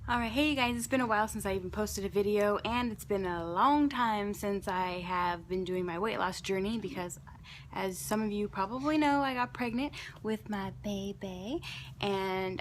Alright, hey you guys, it's been a while since I even posted a video, and it's been a long time since I have been doing my weight loss journey because, as some of you probably know, I got pregnant with my baby, and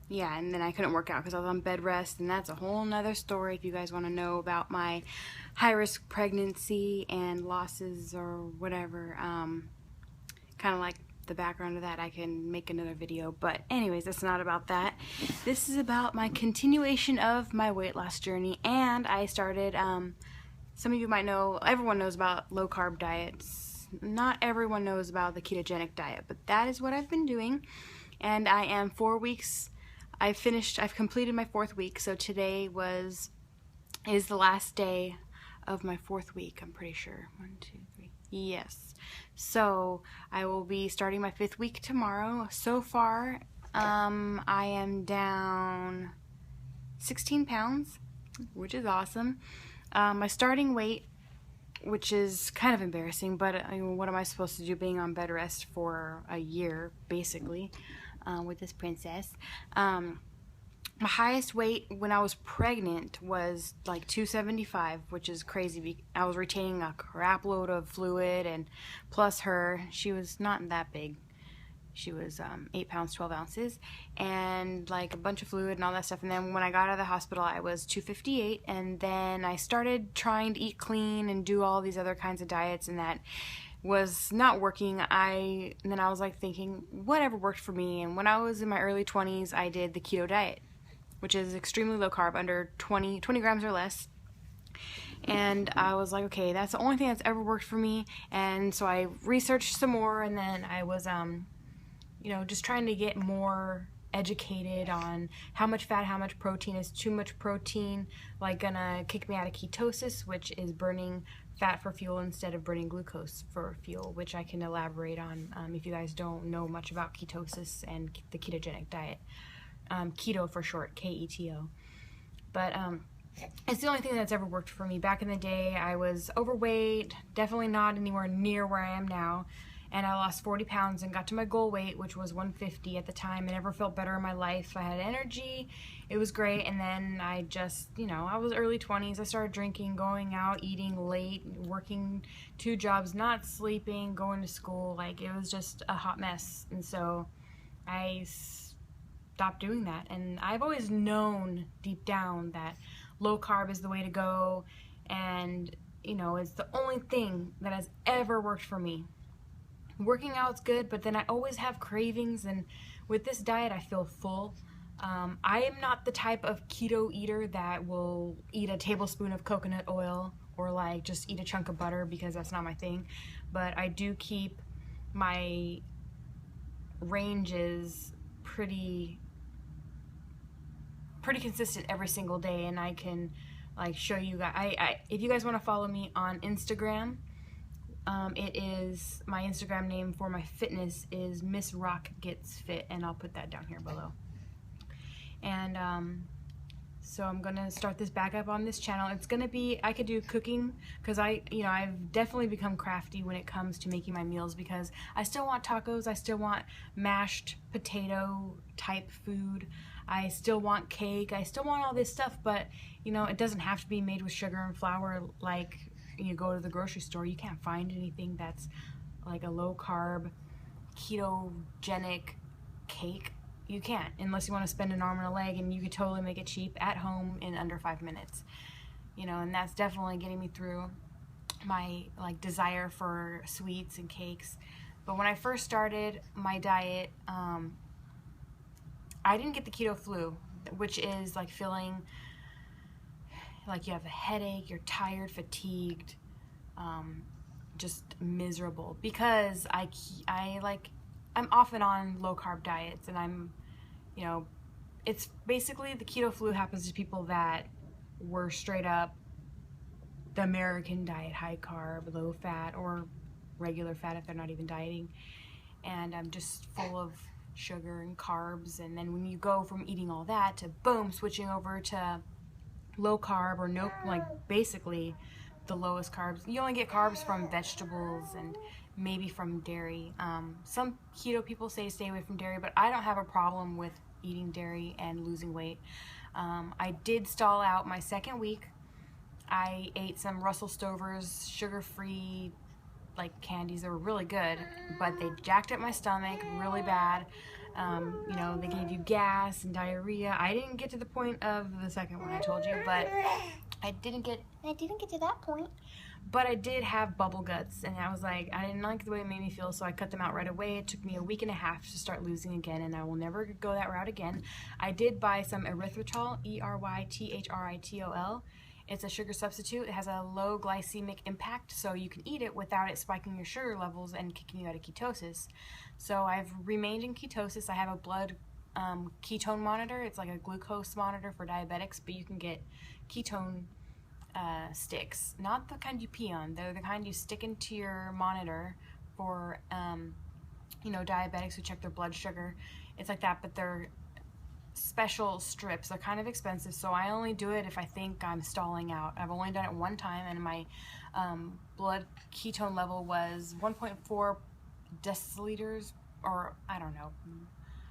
yeah, and then I couldn't work out because I was on bed rest, and that's a whole nother story if you guys want to know about my high-risk pregnancy and losses or whatever, kind of like the background of that. I can make another video, but anyways, it's not about that. This is about my continuation of my weight loss journey, and I started, some of you might know, everyone knows about low-carb diets. Not everyone knows about the ketogenic diet, but that is what I've been doing, and I am 4 weeks. I've completed my 4th week, so today is the last day of my 4th week, I'm pretty sure. 1, 2, 3. Yes. So I will be starting my 5th week tomorrow. So far, I am down 16 pounds, which is awesome. My starting weight, which is kind of embarrassing, but I mean, what am I supposed to do being on bed rest for a year, basically, with this princess? My highest weight when I was pregnant was like 275, which is crazy. I was retaining a crap load of fluid, and plus she was not that big. She was 8 pounds 12 ounces and like a bunch of fluid and all that stuff. And then when I got out of the hospital, I was 258, and then I started trying to eat clean and do all these other kinds of diets, and that was not working. And then I was like thinking, whatever worked for me. And when I was in my early 20s, I did the keto diet, which is extremely low carb, under 20 grams or less. And I was like, okay, that's the only thing that's ever worked for me. And so I researched some more, and then I was, just trying to get more educated on how much fat, how much protein. Is too much protein like gonna kick me out of ketosis, which is burning fat for fuel instead of burning glucose for fuel, which I can elaborate on if you guys don't know much about ketosis and the ketogenic diet. Keto for short, K-E-T-O. But it's the only thing that's ever worked for me. Back in the day, I was overweight, definitely not anywhere near where I am now, and I lost 40 pounds and got to my goal weight, which was 150 at the time. I never felt better in my life. I had energy. It was great. And then I just, I was early 20s. I started drinking, going out, eating late, working 2 jobs, not sleeping, going to school. Like, it was just a hot mess. And so I stopped doing that. And I've always known deep down that low carb is the way to go, and it's the only thing that has ever worked for me. Working out's good, but then I always have cravings, and with this diet I feel full. I am not the type of keto eater that will eat a tablespoon of coconut oil or like just eat a chunk of butter, because that's not my thing. But I do keep my ranges pretty consistent every single day, and I can like show you guys. If you guys want to follow me on Instagram, it is, my Instagram name for my fitness is Miss Rock Gets Fit, and I'll put that down here below. And so I'm gonna start this back up on this channel. It's gonna be, I could do cooking, because I've definitely become crafty when it comes to making my meals, because I still want tacos, I still want mashed potato type food, I still want cake, I still want all this stuff, but it doesn't have to be made with sugar and flour. Like, you go to the grocery store, you can't find anything that's like a low carb ketogenic cake. You can't, unless you want to spend an arm and a leg, and you could totally make it cheap at home in under 5 minutes. And that's definitely getting me through my like desire for sweets and cakes. But when I first started my diet, I didn't get the keto flu, which is like feeling like you have a headache, you're tired, fatigued, just miserable, because I'm off and on low carb diets, and I'm, it's basically, the keto flu happens to people that were straight up the American diet, high carb, low fat, or regular fat if they're not even dieting, and I'm just full of sugar and carbs. And then when you go from eating all that to boom, switching over to low carb, or no, like basically the lowest carbs, you only get carbs from vegetables and maybe from dairy. Some keto people say stay away from dairy, but I don't have a problem with eating dairy and losing weight. I did stall out my second week. I ate some Russell Stover's sugar-free like candies that were really good, but they jacked up my stomach really bad. You know, they gave you gas and diarrhea. I didn't get to the point of the second one I told you, but I didn't get to that point. But I did have bubble guts, and I was like, I didn't like the way it made me feel, so I cut them out right away. It took me a week and a half to start losing again, and I will never go that route again. I did buy some erythritol, erythritol. It's a sugar substitute. It has a low glycemic impact, so you can eat it without it spiking your sugar levels and kicking you out of ketosis. So I've remained in ketosis. I have a blood ketone monitor. It's like a glucose monitor for diabetics, but you can get ketone sticks, not the kind you pee on. They're the kind you stick into your monitor for you know, diabetics who check their blood sugar. It's like that, but they're special strips. They're kind of expensive, so I only do it if I think I'm stalling out. I've only done it one time, and my blood ketone level was 1.4 deciliters, or I don't know.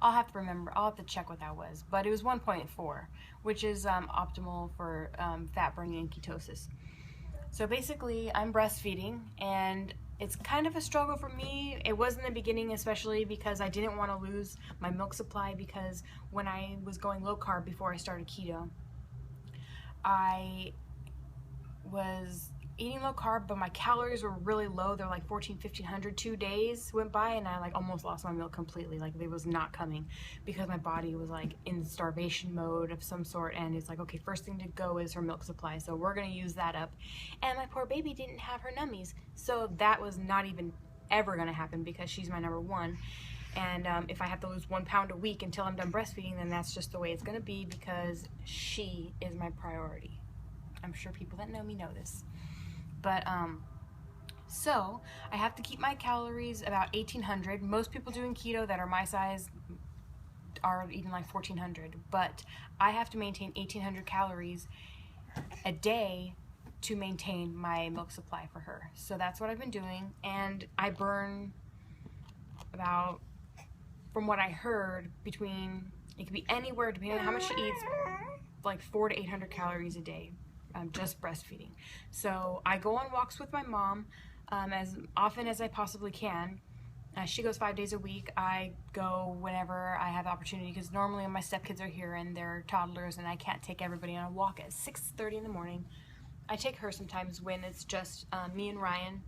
I'll have to remember. I'll have to check what that was, but it was 1.4, which is optimal for fat burning and ketosis. So basically, I'm breastfeeding, and it's kind of a struggle for me. It was in the beginning, especially because I didn't want to lose my milk supply, because when I was going low carb before I started keto, I was eating low carb, but my calories were really low. They're like 1,500. 2 days went by and I like almost lost my milk completely. Like it was not coming, because my body was like in starvation mode of some sort, and it's like, okay, first thing to go is her milk supply, so we're gonna use that up. And my poor baby didn't have her nummies, so that was not even ever gonna happen, because she's my number one. And if I have to lose 1 pound a week until I'm done breastfeeding, then that's just the way it's gonna be, because she is my priority. I'm sure people that know me know this. But, so I have to keep my calories about 1,800. Most people doing keto that are my size are eating like 1,400, but I have to maintain 1,800 calories a day to maintain my milk supply for her. So that's what I've been doing, and I burn about, from what I heard, between, it could be anywhere depending on how much she eats, like 400 to 800 calories a day. Just breastfeeding. So I go on walks with my mom as often as I possibly can. She goes 5 days a week. I go whenever I have opportunity, because normally my stepkids are here and they're toddlers, and I can't take everybody on a walk at 6:30 in the morning. I take her sometimes when it's just me and Ryan.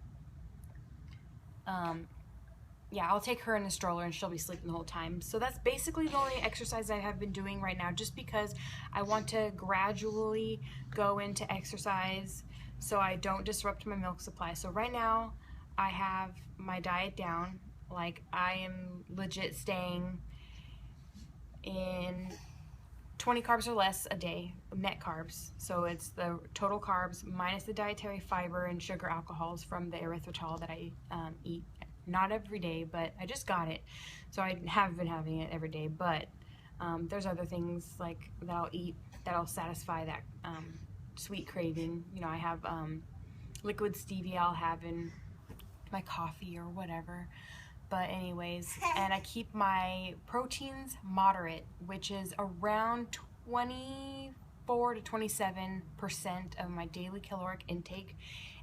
Yeah, I'll take her in the stroller and she'll be sleeping the whole time. So that's basically the only exercise I have been doing right now, just because I want to gradually go into exercise so I don't disrupt my milk supply. So right now I have my diet down. Like, I am legit staying in 20 carbs or less a day, net carbs. So it's the total carbs minus the dietary fiber and sugar alcohols from the erythritol that I eat. Not every day, but I just got it, so I have been having it every day. But there's other things like that I'll eat that'll satisfy that sweet craving. You know, I have liquid stevia I'll have in my coffee or whatever. But anyways, and I keep my proteins moderate, which is around 24 to 27% of my daily caloric intake,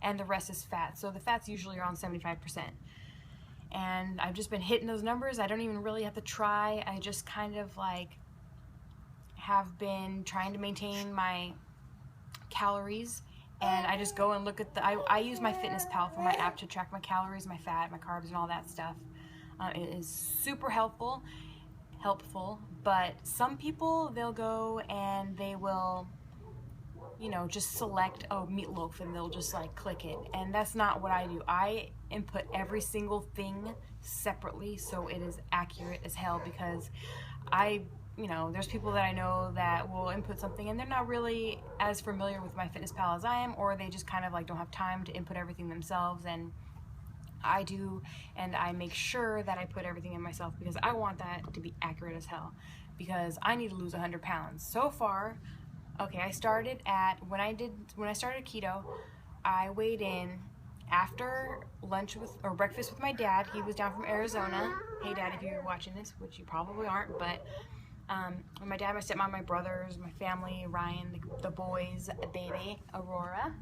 and the rest is fat. So the fat's usually around 75%. And I've just been hitting those numbers. I don't even really have to try. I just kind of like have been trying to maintain my calories, and I just go and look at the, I use my FitnessPal for my app to track my calories, my fat, my carbs, and all that stuff. It is super helpful, but some people, they'll go and they will, you know, just select, oh, meatloaf, and they'll just like click it. And that's not what I do. I input every single thing separately, so it is accurate as hell, because you know, there's people that I know that will input something and they're not really as familiar with my FitnessPal as I am, or they just kind of like don't have time to input everything themselves, and I do, and I make sure that I put everything in myself, because I want that to be accurate as hell, because I need to lose 100 pounds. So far, okay, I started at, when I started keto, I weighed in after lunch or breakfast with my dad. He was down from Arizona. Hey Dad, if you're watching this, which you probably aren't, but My dad, my stepmom, my brothers, my family, Ryan, the boys, the baby, Aurora.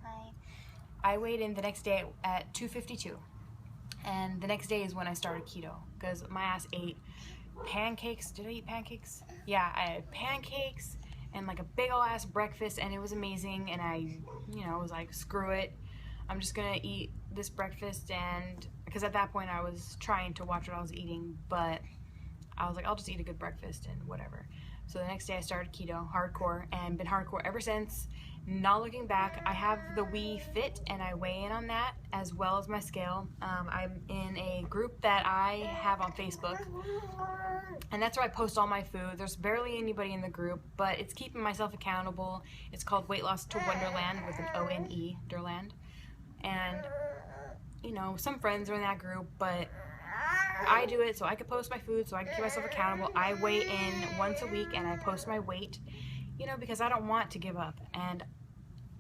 Hi. I weighed in the next day at 252. And the next day is when I started keto, because my ass ate pancakes. Did I eat pancakes? Yeah, I had pancakes and like a big ol' ass breakfast, and it was amazing. And I, was like, screw it. I'm just gonna eat this breakfast, and because at that point I was trying to watch what I was eating, but I was like, I'll just eat a good breakfast and whatever. So the next day I started keto, hardcore, and been hardcore ever since. Not looking back. I have the Wii Fit, and I weigh in on that as well as my scale. I'm in a group that I have on Facebook, and that's where I post all my food. There's barely anybody in the group, but it's keeping myself accountable. It's called Weight Loss to Wonderland with an O-N-E, Derland. And, some friends are in that group, but I do it so I can post my food, so I can keep myself accountable. I weigh in once a week, and I post my weight, because I don't want to give up. And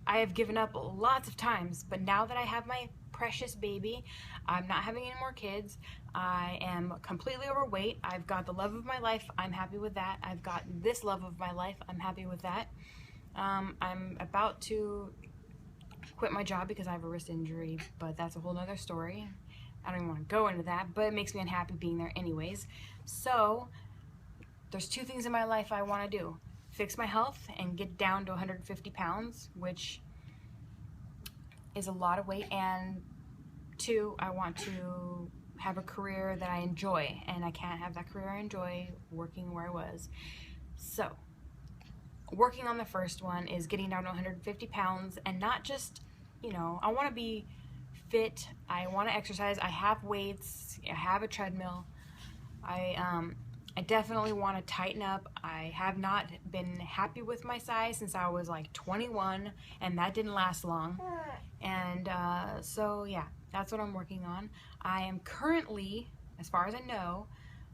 I have given up lots of times, but now that I have my precious baby, I'm not having any more kids. I am completely overweight. I've got the love of my life. I'm happy with that. I've got this love of my life. I'm happy with that. I'm about to quit my job because I have a wrist injury, but that's a whole nother story. I don't even want to go into that, but it makes me unhappy being there anyways. So there's two things in my life I want to do: fix my health and get down to 150 pounds, which is a lot of weight, and two, I want to have a career that I enjoy, and I can't have that career I enjoy working where I was. So working on the first one is getting down to 150 pounds, and not just, I want to be fit, I want to exercise, I have weights, I have a treadmill, I definitely want to tighten up. I have not been happy with my size since I was like 21, and that didn't last long. And so yeah, that's what I'm working on. I am currently, as far as I know,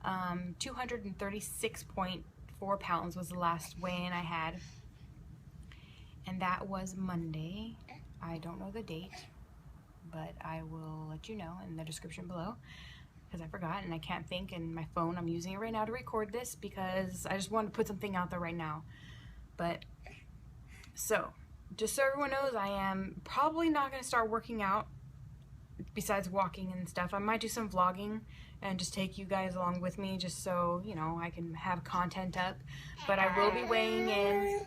236.4 pounds was the last weigh-in I had, and that was Monday. I don't know the date, but I will let you know in the description below, because I forgot and I can't think, and my phone, I'm using it right now to record this because I just want to put something out there right now. But so just so everyone knows, I am probably not going to start working out besides walking and stuff. I might do some vlogging and just take you guys along with me, just so I can have content up. But I will be weighing in.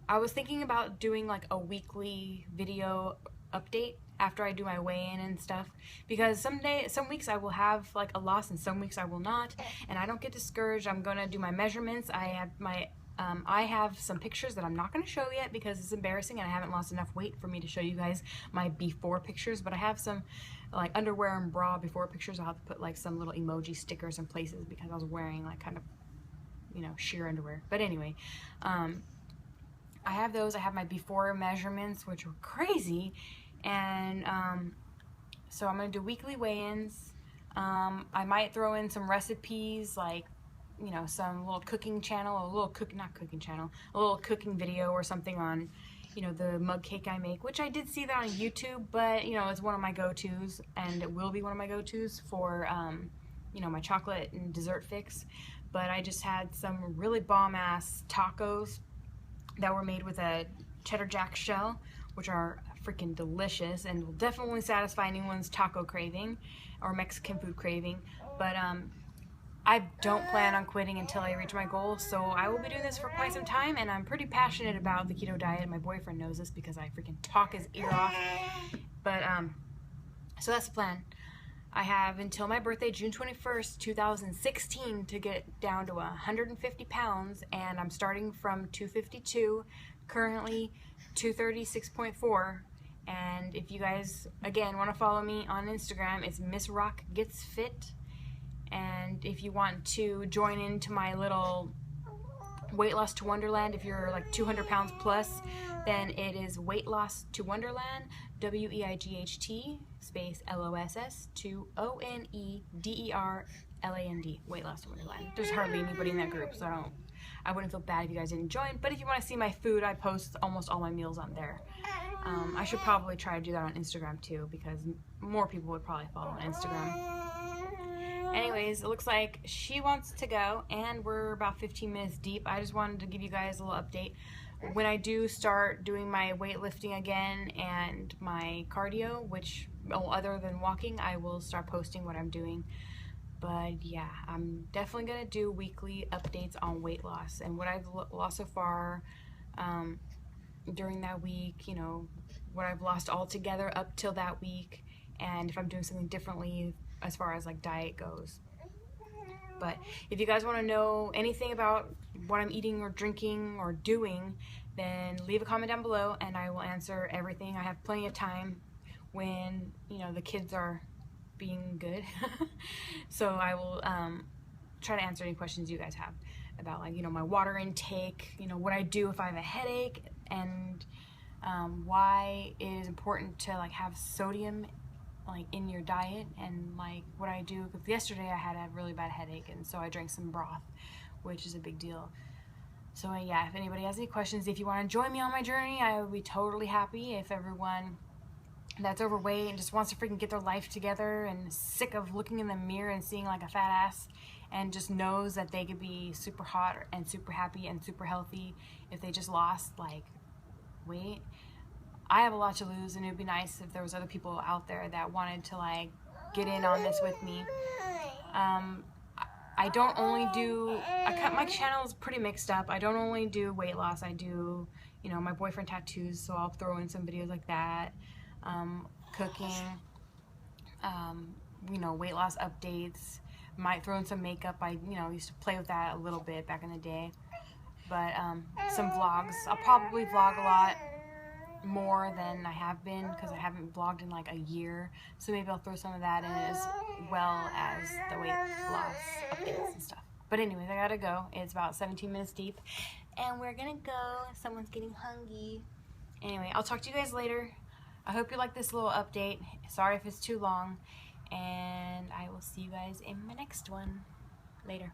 I was thinking about doing like a weekly video update after I do my weigh-in and stuff, because some weeks I will have like a loss and some weeks I will not, and I don't get discouraged. I'm gonna do my measurements. I have some pictures that I'm not gonna show yet because it's embarrassing and I haven't lost enough weight for me to show you guys my before pictures, but I have some like underwear and bra before pictures. I'll have to put like some little emoji stickers in places because I was wearing like kind of sheer underwear. But anyway, I have those. I have my before measurements, which were crazy. And so I'm going to do weekly weigh-ins. I might throw in some recipes, like, some little cooking channel, a little cooking video or something on, the mug cake I make, which I did see that on YouTube, but, it's one of my go-tos, and it will be one of my go-tos for, my chocolate and dessert fix. But I just had some really bomb-ass tacos that were made with a cheddar jack shell, which are freaking delicious and will definitely satisfy anyone's taco craving or Mexican food craving. But I don't plan on quitting until I reach my goal, so I will be doing this for quite some time, and I'm pretty passionate about the keto diet. My boyfriend knows this because I freaking talk his ear off. But so that's the plan. I have until my birthday, June 21st, 2016, to get down to 150 pounds, and I'm starting from 252, currently 236.4. And if you guys, again, want to follow me on Instagram, it's Miss Rock Gets Fit. And if you want to join into my little Weight Loss to Wonderland, if you're like 200 pounds plus, then it is Weight Loss to Wonderland, WEIGHT space LOSS to ONEDERLAND, Weight Loss to Wonderland. There's hardly anybody in that group, so I wouldn't feel bad if you guys didn't join. But if you want to see my food, I post almost all my meals on there. I should probably try to do that on Instagram too, because more people would probably follow on Instagram. Anyways, it looks like she wants to go, and we're about 15 minutes deep. I just wanted to give you guys a little update. When I do start doing my weightlifting again and my cardio, which, other than walking, I will start posting what I'm doing. But yeah, I'm definitely going to do weekly updates on weight loss and what I've lost so far during that week, you know, what I've lost altogether up till that week, and if I'm doing something differently as far as like diet goes. But if you guys want to know anything about what I'm eating or drinking or doing, then leave a comment down below and I will answer everything. I have plenty of time when, you know, the kids are being good. So I will try to answer any questions you guys have about, like, you know, my water intake, you know, what I do if I have a headache, and why it is important to like have sodium like in your diet, and like what I do, because yesterday I had a really bad headache and so I drank some broth, which is a big deal. So yeah, if anybody has any questions, if you want to join me on my journey, I would be totally happy. If everyone that's overweight and just wants to freaking get their life together and sick of looking in the mirror and seeing like a fat ass, and just knows that they could be super hot and super happy and super healthy if they just lost like weight. I have a lot to lose, and it would be nice if there was other people out there that wanted to like get in on this with me. I don't only do, my channel is pretty mixed up. I don't only do weight loss, I do, you know, my boyfriend tattoos, so I'll throw in some videos like that, cooking, you know, weight loss updates, might throw in some makeup. I, you know, used to play with that a little bit back in the day. But some vlogs. I'll probably vlog a lot more than I have been, because I haven't vlogged in like a year, so maybe I'll throw some of that in as well as the weight loss updates and stuff. But anyways, I gotta go. It's about 17 minutes deep and we're gonna go. Someone's getting hungry. Anyway, I'll talk to you guys later. I hope you like this little update. Sorry if it's too long, and I will see you guys in my next one. Later.